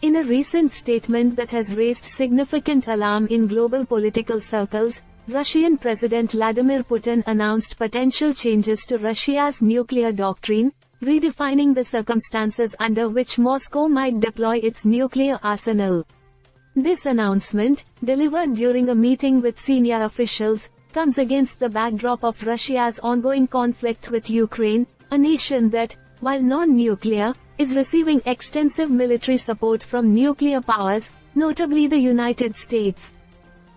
In a recent statement that has raised significant alarm in global political circles, Russian President Vladimir Putin announced potential changes to Russia's nuclear doctrine, redefining the circumstances under which Moscow might deploy its nuclear arsenal. This announcement, delivered during a meeting with senior officials, comes against the backdrop of Russia's ongoing conflict with Ukraine, a nation that, while non-nuclear, is receiving extensive military support from nuclear powers, notably the United States.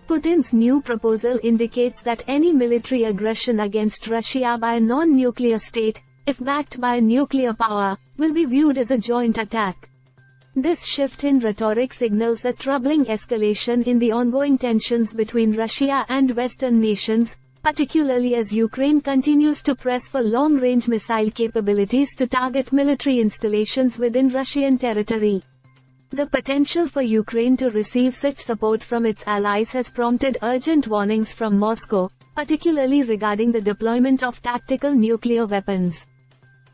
Putin's new proposal indicates that any military aggression against Russia by a non-nuclear state, if backed by a nuclear power, will be viewed as a joint attack. This shift in rhetoric signals a troubling escalation in the ongoing tensions between Russia and Western nations, particularly as Ukraine continues to press for long-range missile capabilities to target military installations within Russian territory. The potential for Ukraine to receive such support from its allies has prompted urgent warnings from Moscow, particularly regarding the deployment of tactical nuclear weapons.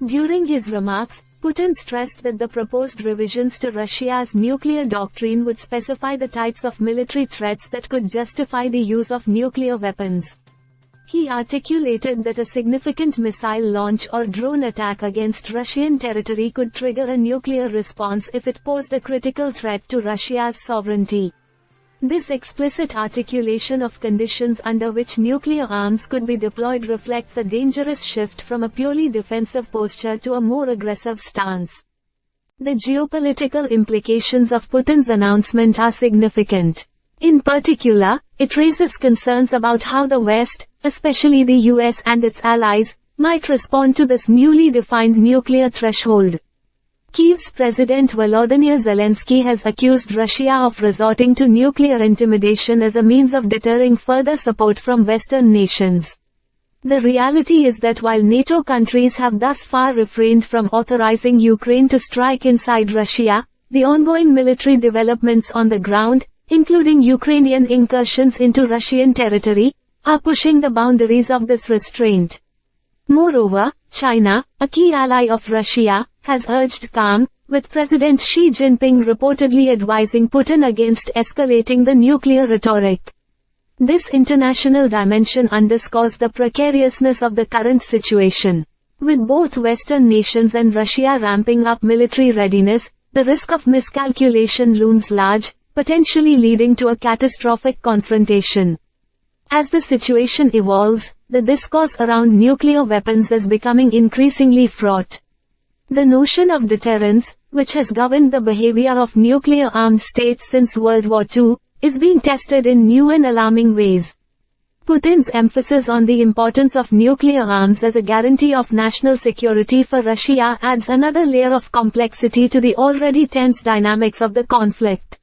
During his remarks, Putin stressed that the proposed revisions to Russia's nuclear doctrine would specify the types of military threats that could justify the use of nuclear weapons. He articulated that a significant missile launch or drone attack against Russian territory could trigger a nuclear response if it posed a critical threat to Russia's sovereignty. This explicit articulation of conditions under which nuclear arms could be deployed reflects a dangerous shift from a purely defensive posture to a more aggressive stance. The geopolitical implications of Putin's announcement are significant. In particular, it raises concerns about how the West, especially the US and its allies, might respond to this newly defined nuclear threshold. Kyiv's President Volodymyr Zelensky has accused Russia of resorting to nuclear intimidation as a means of deterring further support from Western nations. The reality is that while NATO countries have thus far refrained from authorizing Ukraine to strike inside Russia, the ongoing military developments on the ground, including Ukrainian incursions into Russian territory, are pushing the boundaries of this restraint. Moreover, China, a key ally of Russia, has urged calm, with President Xi Jinping reportedly advising Putin against escalating the nuclear rhetoric. This international dimension underscores the precariousness of the current situation. With both Western nations and Russia ramping up military readiness, the risk of miscalculation looms large, potentially leading to a catastrophic confrontation. As the situation evolves, the discourse around nuclear weapons is becoming increasingly fraught. The notion of deterrence, which has governed the behavior of nuclear-armed states since World War II, is being tested in new and alarming ways. Putin's emphasis on the importance of nuclear arms as a guarantee of national security for Russia adds another layer of complexity to the already tense dynamics of the conflict.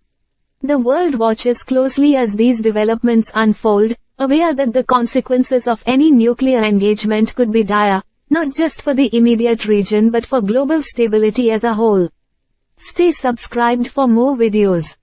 The world watches closely as these developments unfold, aware that the consequences of any nuclear engagement could be dire, not just for the immediate region but for global stability as a whole. Stay subscribed for more videos.